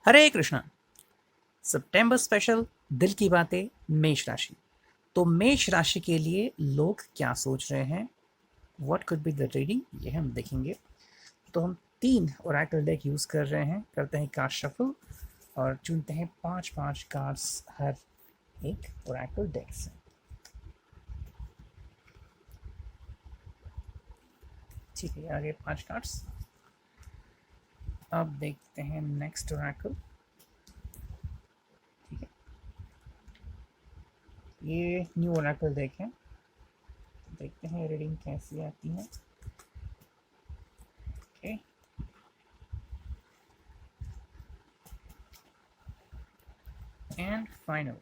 हरे कृष्णा। सितंबर special, दिल की बातें, मेष राशि। तो मेष राशि के लिए लोग क्या सोच रहे हैं, what could be the reading, ये हम देखेंगे। तो हम 3 ओरेकल डेक यूज कर रहे हैं, करते हैं कार्ड शफल और चुनते हैं 5-5 कार्ड्स हर एक ओरेकल डेक से। ठीक है, आगे 5 कार्ड्स। अब देखते हैं नेक्स्ट ओरेकल। ठीक है, ये न्यू ओरेकल डेक है, देखते हैं रीडिंग कैसी आती है। Okay, and final.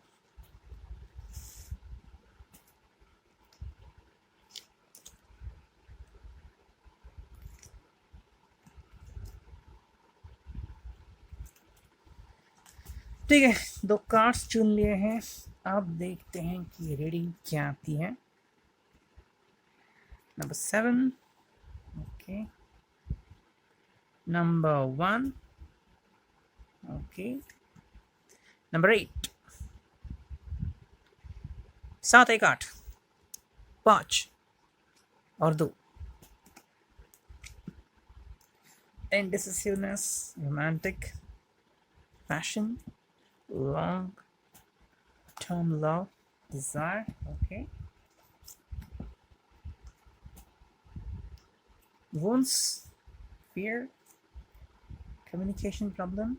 ठीक है, 2 कार्ड्स चुन लिए हैं। अब देखते हैं कि रीडिंग क्या आती है। Number 7, okay, number 1, okay, number 8, 7, 1, 8, 5 और 2। Indecisiveness, romantic, passion, long term love, desire, okay, wounds, fear, communication problem,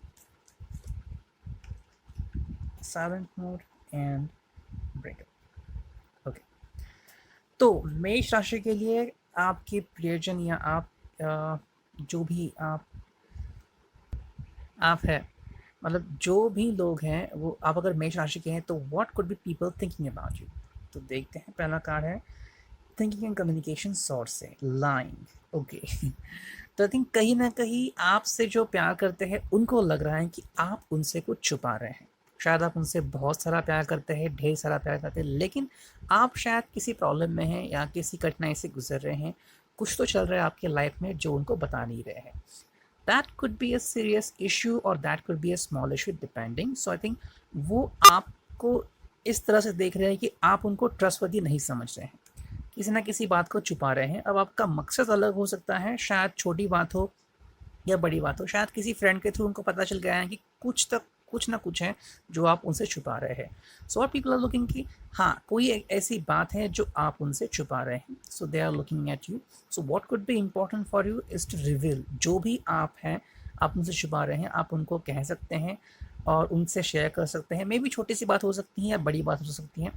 silent mode and breakup। Okay, तो मेष राशि के लिए आपके प्रियजन या आप जो भी आप है, मतलब जो भी लोग हैं वो, आप अगर मेष राशि के हैं तो what could be people thinking about you. तो देखते हैं, पहला कार्ड है थिंकिंग एंड कम्युनिकेशन सोर्स से लाइंग। ओके, तो आई थिंक कहीं ना कहीं आपसे जो प्यार करते हैं उनको लग रहा है कि आप उनसे कुछ छुपा रहे हैं। शायद आप उनसे बहुत सारा प्यार करते हैं, ढेर सारा प्यार करते हैं, लेकिन आप शायद किसी प्रॉब्लम में हैं या किसी कठिनाई से गुजर रहे हैं। कुछ तो चल रहा है आपके लाइफ में जो उनको बता नहीं रहे हैं। That could be a serious issue और that could be a small issue depending. So I think वो आपको इस तरह से देख रहे हैं कि आप उनको ट्रस्टवर्दी नहीं समझ रहे हैं, किसी ना किसी बात को छुपा रहे हैं। अब आपका मकसद अलग हो सकता है, शायद छोटी बात हो या बड़ी बात हो, शायद किसी फ्रेंड के थ्रू उनको पता चल गया है कि कुछ ना कुछ है जो आप उनसे छुपा रहे हैं। सो आर पीपल आर लुकिंग कि हाँ, कोई एक ऐसी बात है जो आप उनसे छुपा रहे हैं। So they are looking at you. So what could be important for you is to reveal, जो भी आप हैं, आप उनसे छुपा रहे हैं, आप उनको कह सकते हैं और उनसे शेयर कर सकते हैं। मे बी छोटी सी बात हो सकती है या बड़ी बात हो सकती है,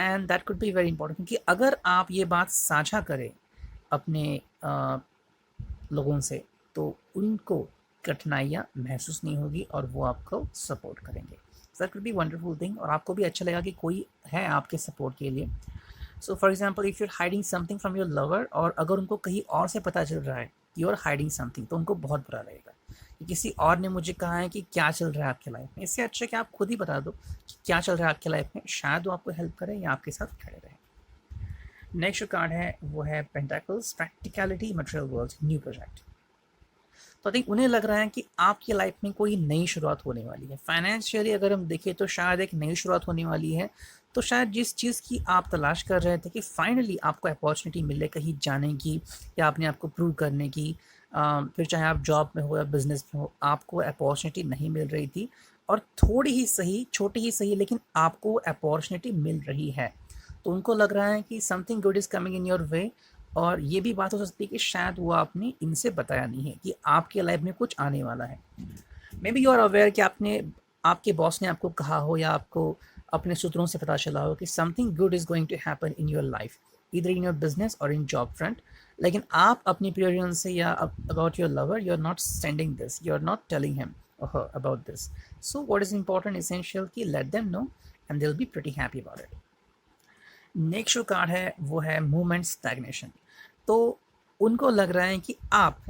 and that could be very important. क्योंकि अगर आप ये बात साझा करें अपने लोगों से, तो उनको कठिनाइयाँ महसूस नहीं होगी और वो आपको सपोर्ट करेंगे। That could B wonderful thing, और आपको भी अच्छा लगेगा कि कोई है आपके सपोर्ट के लिए। So for example, if you're hiding something from your lover, और अगर उनको कहीं और से पता चल रहा है कि यू आर हाइडिंग समथिंग, तो उनको बहुत बुरा लगेगा कि किसी और ने मुझे कहा है कि क्या चल रहा है आपकी लाइफ में। इससे अच्छा कि आप खुद ही बता दो कि क्या चल रहा है आपकी लाइफ में, शायद वो आपको हेल्प करे या आपके साथ खड़े रहे। नेक्स्ट कार्ड है वो है pentacles, practicality, material world, new project. तो आई थिंक उन्हें लग रहा है कि आपकी लाइफ में कोई नई शुरुआत होने वाली है। फाइनेंशियली अगर हम देखें तो शायद एक नई शुरुआत होने वाली है। तो शायद जिस चीज़ की आप तलाश कर रहे थे कि फाइनली आपको अपॉर्चुनिटी मिले कहीं जाने की या अपने आप को प्रूव करने की, फिर चाहे आप जॉब में हो या बिजनेस में हो, आपको अपॉर्चुनिटी नहीं मिल रही थी, और थोड़ी ही सही, छोटी ही सही, लेकिन आपको अपॉर्चुनिटी मिल रही है। तो उनको लग रहा है कि something good is coming in your way. और ये भी बात हो सकती है कि शायद वो आपने इनसे बताया नहीं है कि आपके लाइफ में कुछ आने वाला है। Maybe you are aware कि आपके बॉस ने आपको कहा हो या आपको अपने सूत्रों से पता चला हो कि something good is going to happen in your life, इधर इन योर बिजनेस और इन जॉब फ्रंट। लेकिन आप अपनी प्रियजन से या about your lover, you are not sending this, you are not telling him about this. So what is important, essential कि let them know and they will be pretty happy about it. Next जो card है वो है movement stagnation. तो उनको लग रहा है कि आप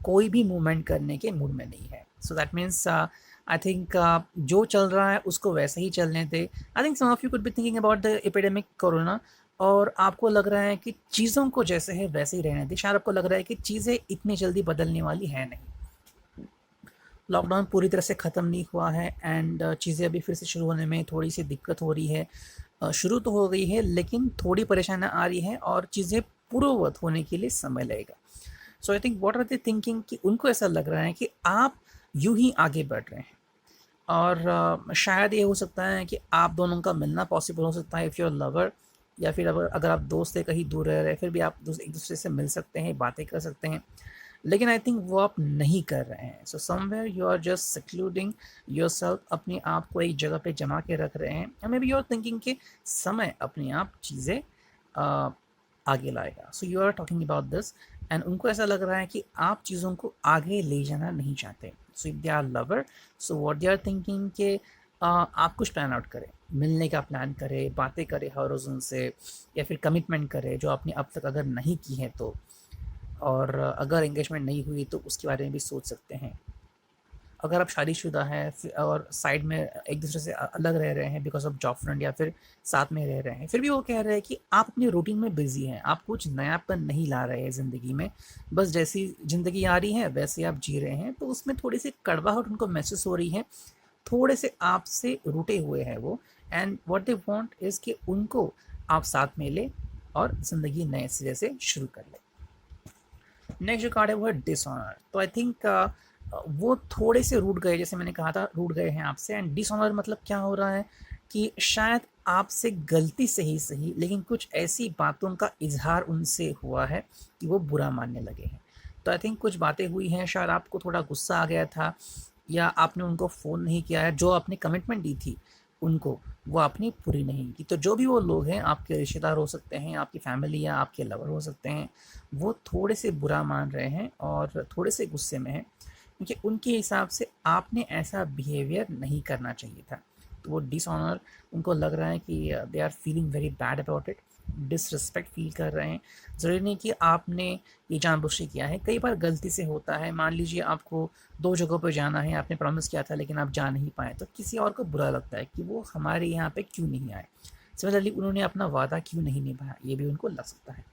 कोई भी मूवमेंट करने के मूड में नहीं है। So that means I think जो चल रहा है उसको वैसे ही चलने दे। I think some of you could be thinking about the epidemic corona, और आपको लग रहा है कि चीज़ों को जैसे है वैसे ही रहने दे। शायद आपको लग रहा है कि चीज़ें इतनी जल्दी बदलने वाली है नहीं। लॉकडाउन पूरी तरह से ख़त्म नहीं हुआ है एंड चीज़ें अभी फिर से शुरू होने में थोड़ी सी दिक्कत हो रही है। शुरू तो हो गई है लेकिन थोड़ी परेशानियाँ आ रही हैं और चीज़ें पूर्ववत होने के लिए समय लगेगा। So I think what are they thinking कि उनको ऐसा लग रहा है कि आप यूं ही आगे बढ़ रहे हैं और शायद ये हो सकता है कि आप दोनों का मिलना पॉसिबल हो सकता है इफ़ योर लवर, या फिर अगर आप दोस्त से कहीं दूर रह रहे हैं फिर भी आप एक दूसरे से मिल सकते हैं, बातें कर सकते हैं, लेकिन आई थिंक वो आप नहीं कर रहे हैं। So somewhere you are just secluding yourself, अपने आप को एक जगह पे जमा के रख रहे हैं, maybe you are thinking कि समय अपने आप चीज़ें आगे लाएगा। So you are talking about this and उनको ऐसा लग रहा है कि आप चीज़ों को आगे ले जाना नहीं चाहते। So if they are lover, so what they are thinking के आप कुछ प्लान आउट करें, मिलने का प्लान करें, बातें करें हॉरिज़ॉन से, या फिर कमिटमेंट करें जो आपने अब तक अगर नहीं की है तो, और अगर एंगेजमेंट नहीं हुई तो उसके बारे में भी सोच सकते हैं। अगर आप शादीशुदा हैं और साइड में एक दूसरे से अलग रह रहे हैं बिकॉज ऑफ जॉब फ्रेंड, या फिर साथ में रह रहे हैं, फिर भी वो कह रहे हैं कि आप अपनी रूटीन में बिजी हैं, आप कुछ नयापन नहीं ला रहे हैं ज़िंदगी में, बस जैसी ज़िंदगी आ रही है वैसे आप जी रहे हैं, तो उसमें थोड़ी सी कड़वाहट उनको महसूस हो रही है, थोड़े से आपसे रूठे हुए हैं वो, and what they want is कि उनको आप साथ में ले और ज़िंदगी नए सिरे से शुरू कर ले। नेक्स्ट जो कार्ड है वो है डिसऑनर। तो आई थिंक वो थोड़े से रूठ गए, जैसे मैंने कहा था रूठ गए हैं आपसे, एंड डिसऑनर मतलब क्या हो रहा है कि शायद आपसे गलती से ही सही लेकिन कुछ ऐसी बातों का इजहार उनसे हुआ है कि वो बुरा मानने लगे हैं। तो आई थिंक कुछ बातें हुई हैं, शायद आपको थोड़ा गुस्सा आ गया था, या आपने उनको फ़ोन नहीं किया है, जो आपने कमिटमेंट दी थी उनको वो आपने पूरी नहीं की। तो जो भी वो लोग हैं, आपके रिश्तेदार हो सकते हैं, आपकी फैमिली या आपके लवर हो सकते हैं, वो थोड़े से बुरा मान रहे हैं और थोड़े से गुस्से में हैं, क्योंकि उनके हिसाब से आपने ऐसा बिहेवियर नहीं करना चाहिए था। तो वो डिसऑनर, उनको लग रहा है कि they are feeling very bad about it, disrespect feel कर रहे हैं। ज़रूरी नहीं कि आपने ये जानबूझ के किया है, कई बार गलती से होता है। मान लीजिए आपको 2 जगहों पर जाना है, आपने प्रॉमिस किया था लेकिन आप जा नहीं पाए, तो किसी और को बुरा लगता है कि वो हमारे यहाँ पे क्यों नहीं आए, सिमिलरली उन्होंने अपना वादा क्यों नहीं निभाया, ये भी उनको लग सकता है।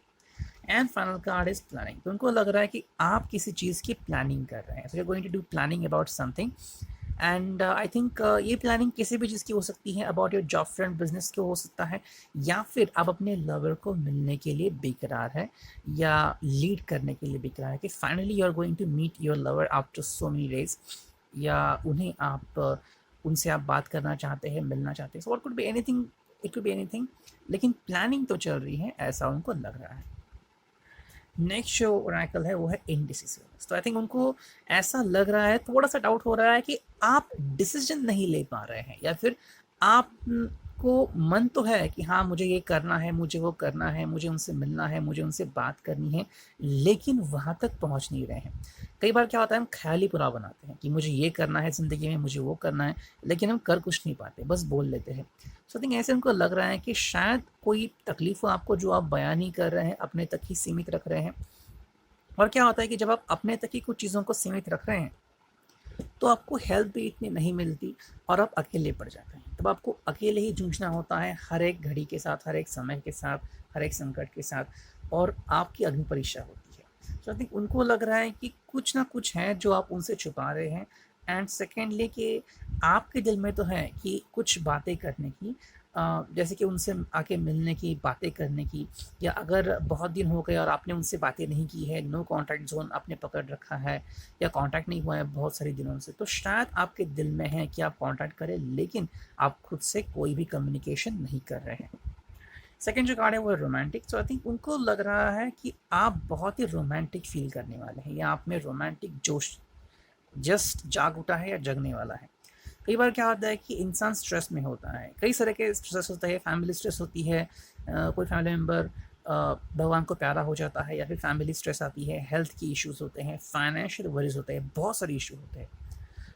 And final card is planning. तो उनको लग रहा है कि आप किसी चीज़ की प्लानिंग कर रहे हैं, so you are going to do planning about something, and I think ये प्लानिंग किसी भी चीज़ की हो सकती है, about your job friend, business की हो सकता है, या फिर आप अपने लवर को मिलने के लिए बेकरार है या लीड करने के लिए बेकरार है कि finally you are going to meet your lover after so many days, या उन्हें आप उनसे आप बात करना चाहते हैं, मिलना चाहते हैं। सो what could be anything, it could be anything, लेकिन प्लानिंग तो चल रही है, ऐसा उनको लग रहा है। नेक्स्ट जो ओरेकल है वो है इनडिसिसिवनेस। तो आई थिंक उनको ऐसा लग रहा है, थोड़ा सा डाउट हो रहा है कि आप डिसीजन नहीं ले पा रहे हैं, या फिर आपको मन तो है कि हाँ मुझे ये करना है, मुझे वो करना है, मुझे उनसे मिलना है, मुझे उनसे बात करनी है, लेकिन वहाँ तक पहुँच नहीं रहे हैं। कई बार क्या होता है, हम ख्याल ही पूरा बनाते हैं कि मुझे ये करना है ज़िंदगी में, मुझे वो करना है, लेकिन हम कर कुछ नहीं पाते, बस बोल लेते हैं। सो थिंक ऐसे उनको लग रहा है कि शायद कोई तकलीफ़ हो आपको जो आप बयान नहीं कर रहे हैं, अपने तक ही सीमित रख रहे हैं। और क्या होता है कि जब आप अपने तक ही कुछ चीज़ों को सीमित रख रहे हैं तो आपको हेल्प भी इतनी नहीं मिलती और आप अकेले पड़ जाते हैं। तब आपको अकेले ही जूझना होता है हर एक घड़ी के साथ, हर एक समय के साथ, हर एक संकट के साथ, और आपकी अग्नि परीक्षा होती है। सो आई थिंक उनको लग रहा है कि कुछ ना कुछ है जो आप उनसे छुपा रहे हैं, एंड सेकेंडली कि आपके दिल में तो है कि कुछ बातें करने की, जैसे कि उनसे आके मिलने की, बातें करने की, या अगर बहुत दिन हो गए और आपने उनसे बातें नहीं की है, नो कॉन्टैक्ट जोन आपने पकड़ रखा है, या कांटेक्ट नहीं हुआ है बहुत सारे दिनों से, तो शायद आपके दिल में है कि आप कांटेक्ट करें, लेकिन आप खुद से कोई भी कम्युनिकेशन नहीं कर रहे हैं। सेकेंड जो कार्ड है वो है रोमांटिक। तो आई थिंक उनको लग रहा है कि आप बहुत ही रोमांटिक फील करने वाले हैं, या आप में रोमांटिक जोश जस्ट जाग उठा है या जगने वाला है। कई बार क्या होता है कि इंसान स्ट्रेस में होता है, कई तरह के स्ट्रेस होता है, फैमिली स्ट्रेस होती है, कोई फैमिली मेम्बर भगवान को प्यारा हो जाता है, या फिर फैमिली स्ट्रेस आती है, हेल्थ की इश्यूज़ होते हैं, फाइनेंशियल वरीज होते हैं, बहुत सारे इशू होते हैं।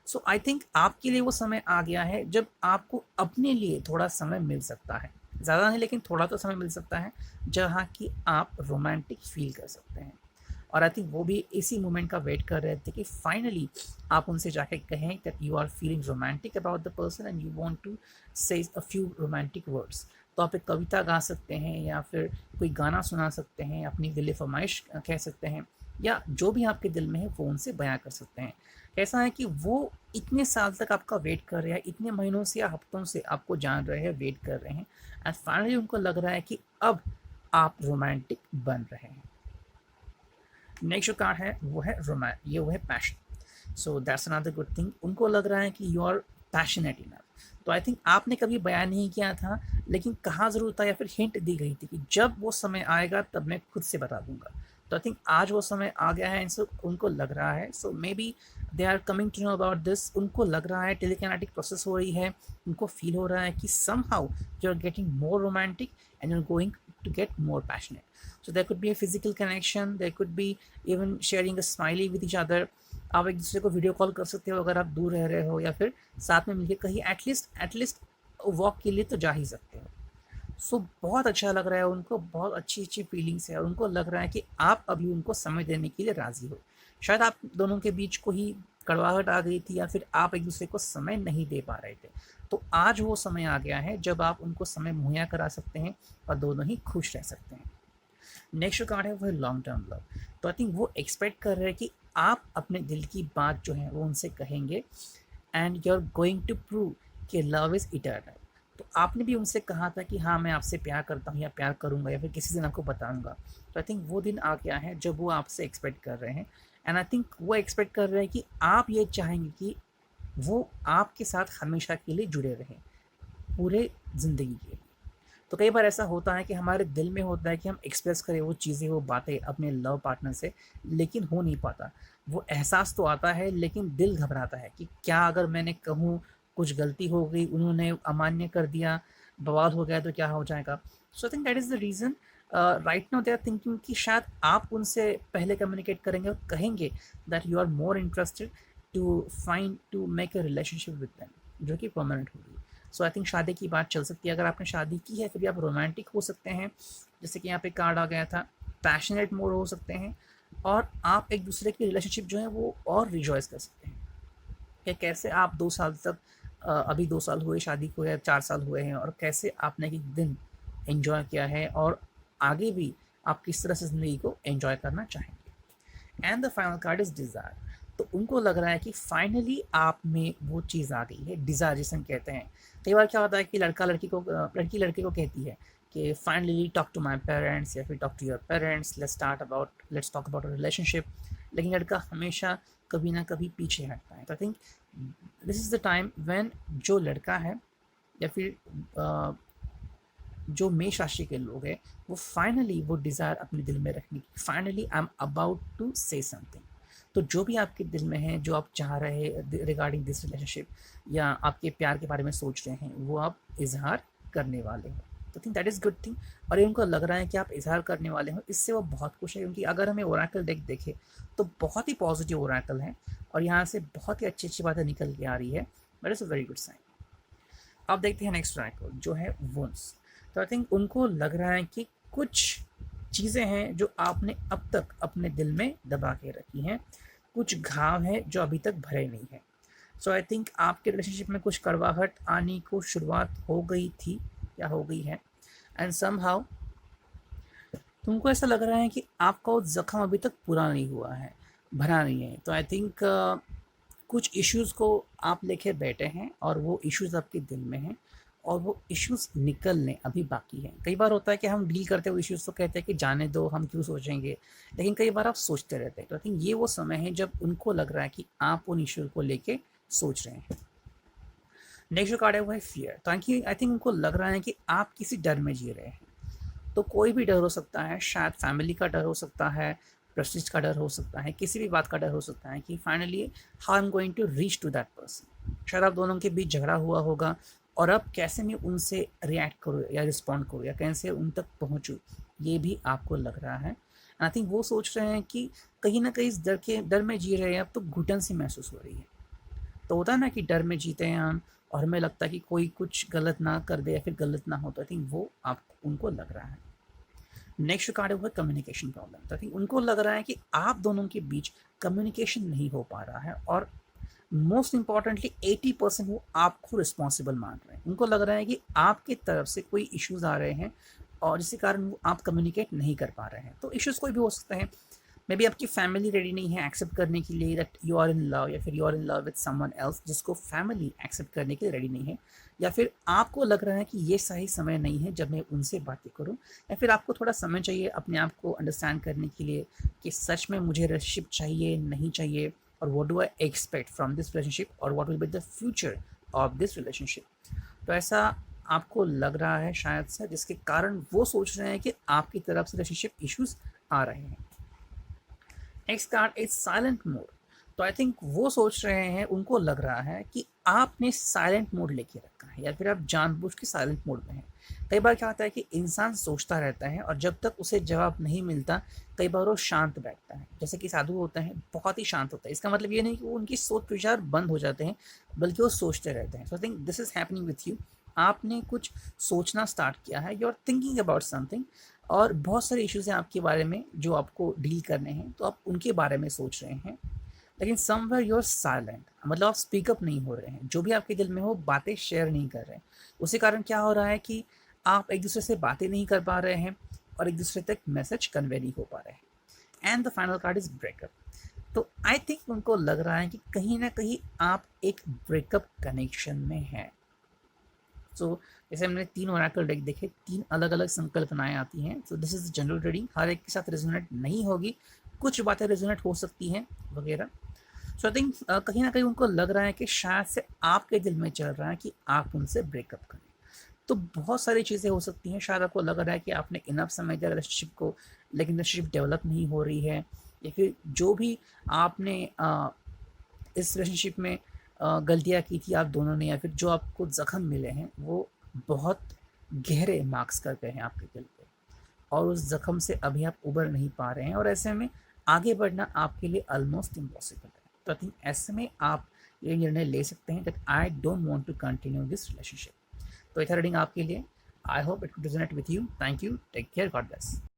सो आई थिंक आपके लिए वो समय आ गया है जब आपको अपने लिए थोड़ा समय मिल सकता है, ज़्यादा नहीं लेकिन थोड़ा तो समय मिल सकता है, जहाँ कि आप रोमांटिक फील कर सकते हैं। और आई थिंक वो भी इसी मोमेंट का वेट कर रहे थे कि फाइनली आप उनसे जाके कहें that you are feeling romantic about the person and you want to say a few romantic words. तो आप एक कविता गा सकते हैं या फिर कोई गाना सुना सकते हैं, अपनी दिल फरमाइश कह सकते हैं, या जो भी आपके दिल में है वो उनसे बयां कर सकते हैं। ऐसा है कि वो इतने साल तक आपका वेट कर रहे हैं, इतने महीनों से या हफ्तों से आपको जान रहे हैं, वेट कर रहे हैं, एंड फाइनली उनको लग रहा है कि अब आप रोमांटिक बन रहे हैं। नेक्स्ट जो कार्ड है वो है ये वो है passion. So that's another good thing. उनको लग रहा है कि यू आर पैशनेट इनफ। तो आई थिंक आपने कभी बयान नहीं किया था, लेकिन कहा ज़रूर था या फिर हिंट दी गई थी कि जब वो समय आएगा तब मैं खुद से बता दूंगा। तो आई थिंक आज वो समय आ गया है, सो उनको लग रहा है, so maybe they are coming to know about this. उनको लग रहा है, टेलीकिनेटिक प्रोसेस हो रही है, उनको फील हो रहा है कि somehow you are getting more romantic and you are going to get more passionate. So there could be a physical connection, there could be even sharing a smiley with each other. आप एक दूसरे को video call कर सकते हो अगर आप दूर रह रहे हो, या फिर साथ में मिलकर कहीं एटलीस्ट वॉक के लिए तो जा ही सकते हो। सो बहुत अच्छा लग रहा है उनको, बहुत अच्छी अच्छी फीलिंग्स है, और उनको लग रहा है कि आप अभी उनको समय देने के लिए राज़ी हो। शायद आप दोनों के बीच को ही कड़वाहट आ गई थी, या फिर आप एक दूसरे को समय नहीं दे पा रहे थे। तो आज वो समय आ गया है जब आप उनको समय मुहैया करा सकते हैं और दोनों ही खुश रह सकते हैं। नेक्स्ट जो कार्ड है वो है लॉन्ग टर्म लव। तो आई थिंक वो एक्सपेक्ट कर रहे हैं कि आप अपने दिल की बात जो है वो उनसे कहेंगे, and you are going to prove कि लव इज़ इटर्नल। तो आपने भी उनसे कहा था कि हाँ मैं आपसे प्यार करता हूँ या प्यार करूँगा या फिर किसी दिन आपको बताऊँगा। तो आई थिंक वो दिन आ गया है जब वो आपसे एक्सपेक्ट कर रहे हैं, एंड आई थिंक वो एक्सपेक्ट कर रहे हैं कि आप ये चाहेंगे कि वो आपके साथ हमेशा के लिए जुड़े रहें, पूरे ज़िंदगी के लिए। तो कई बार ऐसा होता है कि हमारे दिल में होता है कि हम एक्सप्रेस करें वो चीज़ें, वो बातें अपने लव पार्टनर से, लेकिन हो नहीं पाता। वो एहसास तो आता है लेकिन दिल घबराता है कि क्या अगर मैंने कहूँ, कुछ गलती हो गई, उन्होंने अमान्य कर दिया, बवाल हो गया तो क्या हो जाएगा। So I think that is the reason right now they are thinking कि शायद आप उनसे पहले कम्युनिकेट करेंगे और कहेंगे that you are more interested to make a relationship with them, जो कि परमानेंट होगी। सो आई थिंक शादी की बात चल सकती है। अगर आपने शादी की है तो भी आप रोमांटिक हो सकते हैं, जैसे कि यहाँ पे कार्ड आ गया था, पैशनेट मोड हो सकते हैं, और आप एक दूसरे की रिलेशनशिप जो है वो और रिजॉइस कर सकते हैं कि कैसे आप 2 साल तक अभी 2 साल हुए शादी को या 4 साल हुए हैं, और कैसे आपने एक दिन एंजॉय किया है, और आगे भी आप किस तरह से ज़िंदगी को एंजॉय करना चाहेंगे। And the final card is desire. तो उनको लग रहा है कि फाइनली आप में वो चीज़ आ गई है, डिज़ायर जिसे हम कहते हैं। कई बार क्या होता है कि लड़की लड़के को कहती है कि finally talk to my parents या फिर talk to your parents, let's talk about a relationship. लेकिन लड़का हमेशा कभी ना कभी पीछे हटता है। तो आई think this is the time when जो लड़का है या फिर जो मेष राशि के लोग हैं, वो फाइनली वो डिज़ायर अपने दिल में रखने की, finally I am about to say something. तो जो भी आपके दिल में है, जो आप चाह रहे हैं रिगार्डिंग दिस रिलेशनशिप, या आपके प्यार के बारे में सोच रहे हैं, वो आप इजहार करने वाले हो। तो think that is good thing. और ये उनको लग रहा है कि आप इजहार करने वाले हो, इससे वो बहुत खुश है, क्योंकि अगर हमें ओरेकल डेक देखे तो बहुत ही पॉजिटिव ओरेकल है, और यहाँ से बहुत ही अच्छी अच्छी बातें निकल के आ रही है। That is a very good sign. अब देखते हैं नेक्स्ट ओरेकल जो है वुंस। तो आई थिंक उनको लग रहा है कि कुछ चीज़ें हैं जो आपने अब तक अपने दिल में दबा के रखी हैं, कुछ घाव हैं जो अभी तक भरे नहीं हैं। सो आई थिंक आपके रिलेशनशिप में कुछ कड़वाहट आने को शुरुआत हो गई थी या हो गई है, एंड समहाउ तुमको ऐसा लग रहा है कि आपका वो ज़ख्म अभी तक पूरा नहीं हुआ है, भरा नहीं है। तो आई थिंक कुछ इश्यूज़ को आप लेके बैठे हैं, और वो इश्यूज़ आपके दिल में हैं, और वो इश्यूज़ निकलने अभी बाकी हैं। कई बार होता है कि हम डील करते हुए इश्यूज़ तो कहते हैं कि जाने दो, हम क्यों सोचेंगे, लेकिन कई बार आप सोचते रहते हैं। तो आई थिंक ये वो समय है जब उनको लग रहा है कि आप उन इश्यूज़ को लेके सोच रहे हैं। नेक्स्ट जो कार्ड है वो है फियर। ताकि आई थिंक उनको लग रहा है कि आप किसी डर में जी रहे हैं। तो कोई भी डर हो सकता है, शायद फैमिली का डर हो सकता है, प्रेस्टीज का डर हो सकता है, किसी भी बात का डर हो सकता है कि finally how I am going to reach to that person. शायद आप दोनों के बीच झगड़ा हुआ होगा, और अब कैसे मैं उनसे रिएक्ट करूँ या रिस्पॉन्ड करूँ या कैसे उन तक पहुँचूँ, ये भी आपको लग रहा है। आई थिंक वो सोच रहे हैं कि कहीं ना कहीं इस डर में जी रहे हैं, अब तो घुटन सी महसूस हो रही है। तो होता है ना कि डर में जीते हैं हम, और हमें लगता है कि कोई कुछ गलत ना कर दे या फिर गलत ना हो। तो आई थिंक वो आप उनको लग रहा है। नेक्स्ट कार्ड है वो कम्युनिकेशन प्रॉब्लम। तो आई थिंक उनको लग रहा है कि आप दोनों के बीच कम्युनिकेशन नहीं हो पा रहा है, और मोस्ट इम्पॉर्टेंटली 80% वो आपको रिस्पॉन्सिबल मान रहे हैं। उनको लग रहा है कि आपकी तरफ से कोई इश्यूज आ रहे हैं और जिसके कारण वो आप कम्युनिकेट नहीं कर पा रहे हैं। तो इश्यूज कोई भी हो सकते हैं। मे बी आपकी फैमिली रेडी नहीं है एक्सेप्ट करने के लिए that you are in love, या फिर you are in love with someone else जिसको फैमिली एक्सेप्ट करने के लिए रेडी नहीं है, या फिर आपको लग रहा है कि ये सही समय नहीं है जब मैं उनसे बातें करूं, या फिर आपको थोड़ा समय चाहिए अपने आप को अंडरस्टैंड करने के लिए कि सच में मुझे रिलेशनशिप चाहिए नहीं चाहिए, और what do I expect from this relationship, और what will be the future of this relationship. तो ऐसा आपको लग रहा है शायद से, जिसके कारण वो सोच रहे हैं कि आपकी तरफ से रिलेशनशिप इश्यूज आ रहे हैं। Next card is silent mode. तो आई थिंक वो सोच रहे हैं, उनको लग रहा है कि आपने साइलेंट मोड लेके रखा है, या फिर आप जानबूझ के साइलेंट मोड में हैं। कई बार क्या होता है कि इंसान सोचता रहता है और जब तक उसे जवाब नहीं मिलता कई बार वो शांत बैठता है। जैसे कि साधु होते हैं, बहुत ही शांत होता है। इसका मतलब ये नहीं कि वो उनकी सोच विचार बंद हो जाते हैं, बल्कि वो सोचते रहते हैं। So I think this is happening with you. आपने कुछ सोचना स्टार्ट किया है, you are thinking about something, और बहुत सारे इश्यूज हैं आपके बारे में जो आपको डील करने हैं, तो आप उनके बारे में सोच रहे हैं। लेकिन समवेयर यू आर साइलेंट, मतलब आप स्पीकअप नहीं हो रहे हैं, जो भी आपके दिल में हो बातें शेयर नहीं कर रहे हैं। उसी कारण क्या हो रहा है कि आप एक दूसरे से बातें नहीं कर पा रहे हैं और एक दूसरे तक मैसेज कन्वे नहीं हो पा रहे हैं। And the final card is breakup. तो आई थिंक उनको लग रहा है कि कहीं ना कहीं आप एक ब्रेकअप कनेक्शन में हैं। सो जैसे हमने 3 ओरेकल डेक देखे, 3 अलग अलग संकल्पनाएं आती हैं। So this is general reading, हर एक के साथ रेजोनेट नहीं होगी, कुछ बातें रेजोनेट हो सकती हैं वगैरह। सो आई थिंक कहीं ना कहीं उनको लग रहा है कि शायद से आपके दिल में चल रहा है कि आप उनसे ब्रेकअप करें। तो बहुत सारी चीज़ें हो सकती हैं। शायद आपको लग रहा है कि आपने इनफ समय दिया रिलेशनशिप को, लेकिन रिलेशनशिप डेवलप नहीं हो रही है, या फिर जो भी आपने इस रिलेशनशिप में गलतियाँ की थी आप दोनों ने, या फिर जो आपको ज़ख्म मिले हैं वो बहुत गहरे मार्क्स कर गए हैं आपके दिल पे, और उस ज़ख्म से अभी आप उबर नहीं पा रहे हैं, और ऐसे में आगे बढ़ना आपके लिए ऑलमोस्ट इम्पॉसिबल है। तो आई थिंक ऐसे में आप ये निर्णय ले सकते हैं that I don't want to continue this relationship. तो ये था रीडिंग आपके लिए। I hope it could resonate with you. Thank you, take care, God bless.